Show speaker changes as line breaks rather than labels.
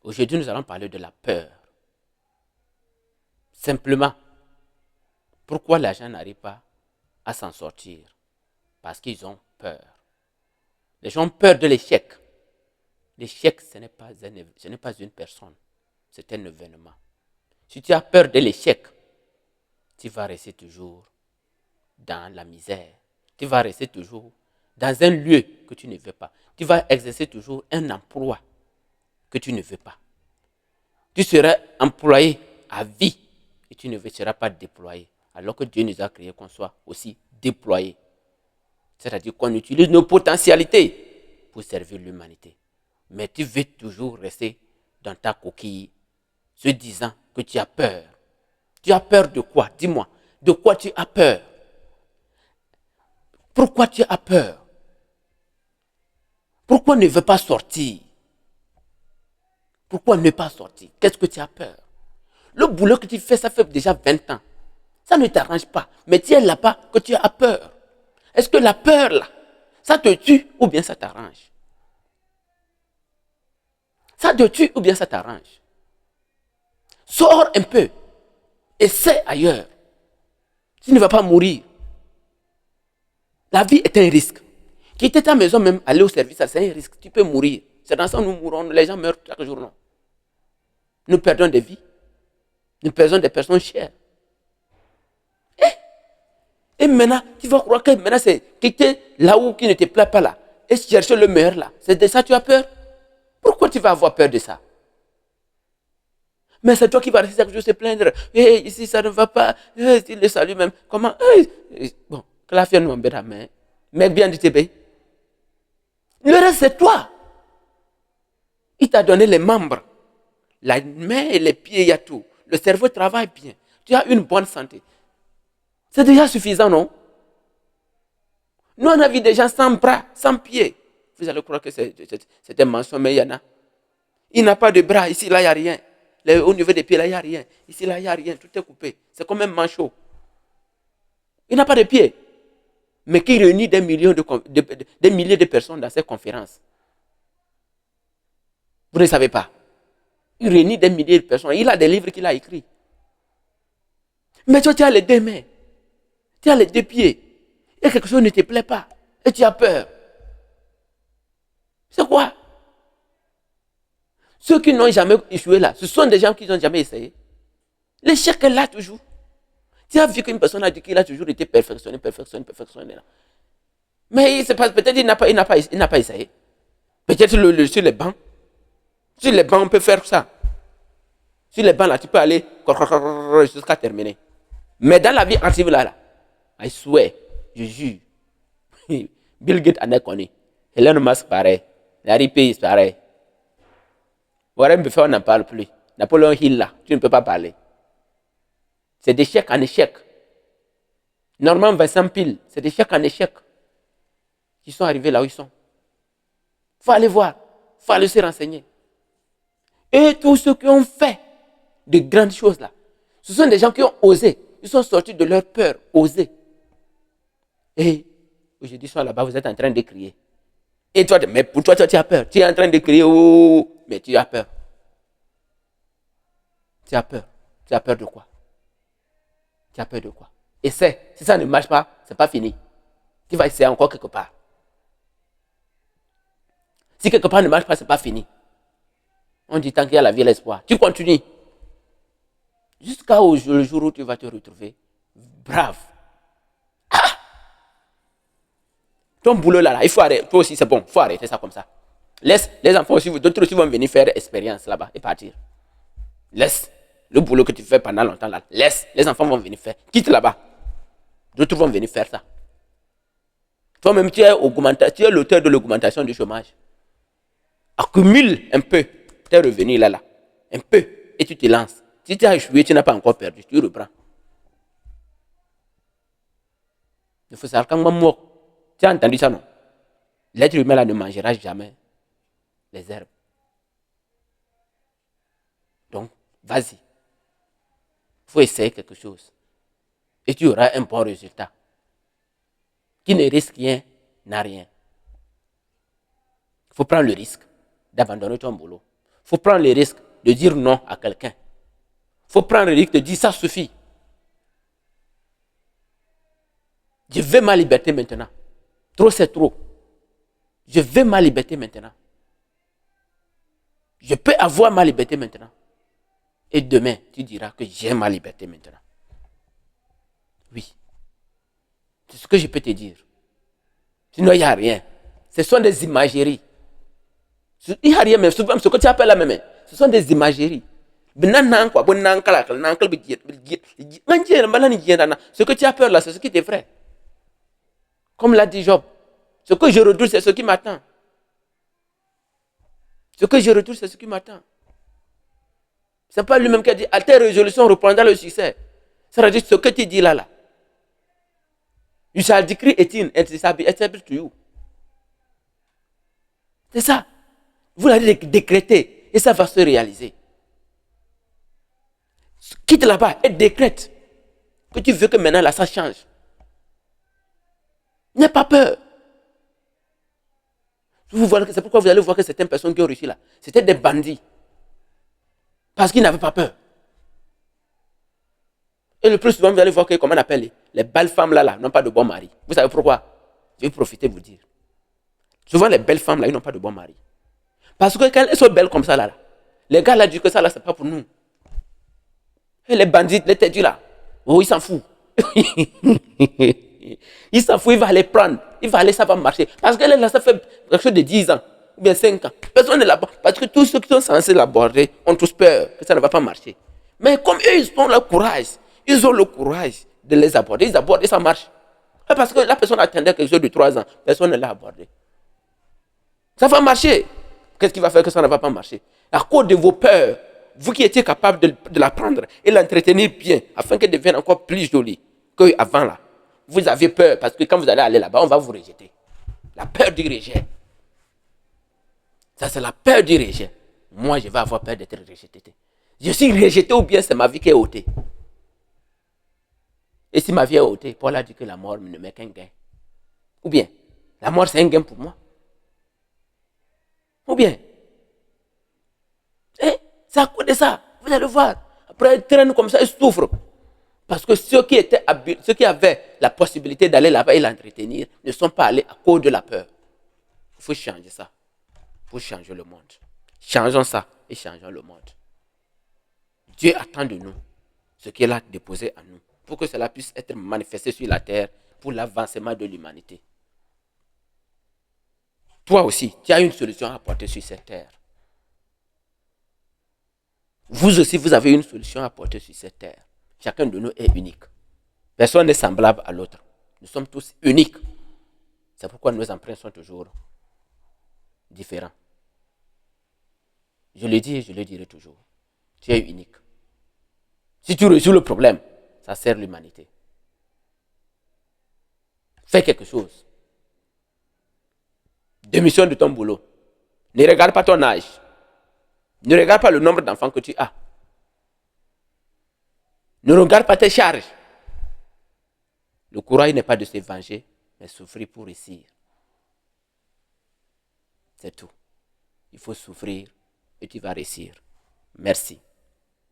Aujourd'hui, nous allons parler de la peur. Simplement, pourquoi les gens n'arrivent pas à s'en sortir? Parce qu'ils ont peur. Les gens ont peur de l'échec. L'échec, ce n'est pas une personne, c'est un événement. Si tu as peur de l'échec, tu vas rester toujours dans la misère. Tu vas rester toujours dans un lieu que tu ne veux pas. Tu vas exercer toujours un emploi que tu ne veux pas. Tu seras employé à vie et tu ne seras pas déployé. Alors que Dieu nous a créés qu'on soit aussi déployé. C'est-à-dire qu'on utilise nos potentialités pour servir l'humanité. Mais tu veux toujours rester dans ta coquille, se disant que tu as peur. Tu as peur de quoi? Dis-moi. De quoi tu as peur? Pourquoi tu as peur? Pourquoi ne veux pas sortir? Pourquoi ne pas sortir? Qu'est-ce que tu as peur? Le boulot que tu fais, ça fait déjà 20 ans. Ça ne t'arrange pas. Mais tu es là-bas que tu as peur. Est-ce que la peur, là, ça te tue ou bien ça t'arrange? Ça te tue ou bien ça t'arrange? Sors un peu. Essaie ailleurs. Tu ne vas pas mourir. La vie est un risque. Quitter ta maison, même aller au service, c'est un risque. Tu peux mourir. C'est dans ça que nous mourons. Les gens meurent chaque jour, non? Nous perdons des vies. Nous perdons des personnes chères. Et maintenant, tu vas croire que maintenant c'est quitter là où qui ne te plaît pas là et chercher le meilleur là. C'est de ça que tu as peur? Pourquoi tu vas avoir peur de ça? Mais c'est toi qui vas rester chaque jour se plaindre. Hey, ici ça ne va pas. Hey, le salut même. Comment? Hey. Bon, que la fière nous embête à main. Mais bien du TB. Le reste c'est toi. Il t'a donné les membres. La main et les pieds, il y a tout. Le cerveau travaille bien. Tu as une bonne santé. C'est déjà suffisant, non? Nous, on a vu des gens sans bras, sans pieds. Vous allez croire que c'est un mensonge, mais il y en a. Il n'a pas de bras. Ici, là, il n'y a rien. Au niveau des pieds, là, il n'y a rien. Ici, là, il n'y a rien. Tout est coupé. C'est comme un manchot. Il n'a pas de pieds. Mais qui réunit des milliers de personnes dans ces conférences. Vous ne savez pas. Il réunit des milliers de personnes. Il a des livres qu'il a écrits. Mais toi, tu as les deux mains. Tu as les deux pieds. Et quelque chose ne te plaît pas. Et tu as peur. C'est quoi? Ceux qui n'ont jamais échoué là, ce sont des gens qui n'ont jamais essayé. L'échec est là toujours. Tu as vu qu'une personne a dit qu'il a toujours été perfectionné. Là. Mais peut-être qu'il n'a pas essayé. Peut-être sur les bancs. Sur les bancs, on peut faire ça. Sur les bancs, là, tu peux aller jusqu'à terminer. Mais dans la vie active, là, I swear, je jure, Bill Gates en est connu. Elon Musk, pareil. Larry Page, pareil. Warren Buffett, on n'en parle plus. Napoléon Hill, là, tu ne peux pas parler. C'est d'échec en échec. Norman Vincent Peale, c'est d'échec en échec. Qui sont arrivés là où ils sont. Il faut aller voir. Il faut aller se renseigner. Et tous ceux qui ont fait de grandes choses là, ce sont des gens qui ont osé. Ils sont sortis de leur peur, osé. Et aujourd'hui, ils sont là-bas, vous êtes en train de crier. Et toi, mais pour toi, tu as peur. Tu es en train de crier, oh, mais tu as peur. Tu as peur. Tu as peur de quoi? Tu as peur de quoi? Essaie. Si ça ne marche pas, c'est pas fini. Tu vas essayer encore quelque part. Si quelque part ne marche pas, c'est pas fini. On dit tant qu'il y a la vie et l'espoir. Tu continues. Jusqu'au jour où tu vas te retrouver brave. Ah! Ton boulot là, il faut arrêter. Toi aussi, c'est bon. Il faut arrêter ça comme ça. Laisse les enfants aussi, d'autres aussi vont venir faire expérience là-bas et partir. Laisse le boulot que tu fais pendant longtemps là. Laisse. Les enfants vont venir faire. Quitte là-bas. D'autres vont venir faire ça. Toi-même, tu es l'auteur de l'augmentation du chômage. Accumule un peu tes revenus là. Un peu. Et tu te lances. Si tu as échoué, tu n'as pas encore perdu. Tu reprends. Il faut savoir quand même mort. Tu as entendu ça, non? L'être humain là ne mangera jamais les herbes. Donc, vas-y. Il faut essayer quelque chose. Et tu auras un bon résultat. Qui ne risque rien, n'a rien. Il faut prendre le risque d'abandonner ton boulot. Il faut prendre les risques de dire non à quelqu'un. Il faut prendre le risque de dire ça suffit. Je veux ma liberté maintenant. Trop, c'est trop. Je veux ma liberté maintenant. Je peux avoir ma liberté maintenant. Et demain, tu diras que j'ai ma liberté maintenant. Oui. C'est ce que je peux te dire. Sinon, il n'y a rien. Ce sont des imageries. Il n'y a rien même. Souvent, ce que tu appelles là même, ce sont des imageries. Ce que tu as peur là, c'est ce qui est vrai. Comme l'a dit Job. Ce que je redoute, c'est ce qui m'attend. Ce que je redoute, c'est ce qui m'attend. Ce n'est pas lui-même qui a dit, à tes résolutions reprendra le succès. Ça veut dire ce que tu dis là. You shall decree a thing and it shall be established to you. C'est ça. Vous l'allez décréter et ça va se réaliser. Quitte là-bas et décrète que tu veux que maintenant là ça change. N'aie pas peur. C'est pourquoi vous allez voir que certaines personnes qui ont réussi là, c'était des bandits. Parce qu'ils n'avaient pas peur. Et le plus souvent, vous allez voir que, comment on appelle les belles femmes là, n'ont pas de bon mari. Vous savez pourquoi? Je vais profiter de vous dire. Souvent, les belles femmes là, ils n'ont pas de bon mari. Parce que quand elles sont belles comme ça là, les gars là disent que ça là, c'est pas pour nous. Et les bandits, les têtus là, oh, ils s'en foutent. Il s'en fout, il va les prendre. Il va aller, ça va marcher. Parce que là, ça fait quelque chose de 10 ans, ou bien 5 ans. Personne ne l'aborde. Parce que tous ceux qui sont censés l'aborder ont tous peur que ça ne va pas marcher. Mais comme eux, ils ont le courage, de les aborder. Ils abordent et ça marche. Et parce que la personne attendait quelque chose de 3 ans. Personne ne l'a abordé. Ça va marcher. Qu'est-ce qui va faire que ça ne va pas marcher? À cause de vos peurs, vous qui étiez capable de la prendre et l'entretenir bien, afin qu'elle devienne encore plus jolie qu'avant là. Vous avez peur parce que quand vous allez aller là-bas, on va vous rejeter. La peur du rejet. Ça, c'est la peur du rejet. Moi, je vais avoir peur d'être rejeté. Je suis rejeté ou bien c'est ma vie qui est ôtée. Et si ma vie est ôtée, Paul a dit que la mort ne m'est qu'un gain. Ou bien, la mort c'est un gain pour moi. Ou bien, c'est à cause de ça. Vous allez voir. Après, ils traînent comme ça, ils souffrent. Parce que ceux qui avaient la possibilité d'aller là-bas et l'entretenir ne sont pas allés à cause de la peur. Il faut changer ça. Il faut changer le monde. Changeons ça et changeons le monde. Dieu attend de nous ce qu'il a déposé en nous pour que cela puisse être manifesté sur la terre pour l'avancement de l'humanité. Toi aussi, tu as une solution à apporter sur cette terre. Vous aussi, vous avez une solution à apporter sur cette terre. Chacun de nous est unique. Personne n'est semblable à l'autre. Nous sommes tous uniques. C'est pourquoi nos empreintes sont toujours différentes. Je le dis et je le dirai toujours. Tu es unique. Si tu résous le problème, ça sert l'humanité. Fais quelque chose. Démissionne de ton boulot. Ne regarde pas ton âge. Ne regarde pas le nombre d'enfants que tu as. Ne regarde pas tes charges. Le courage n'est pas de se venger, mais souffrir pour réussir. C'est tout. Il faut souffrir et tu vas réussir. Merci.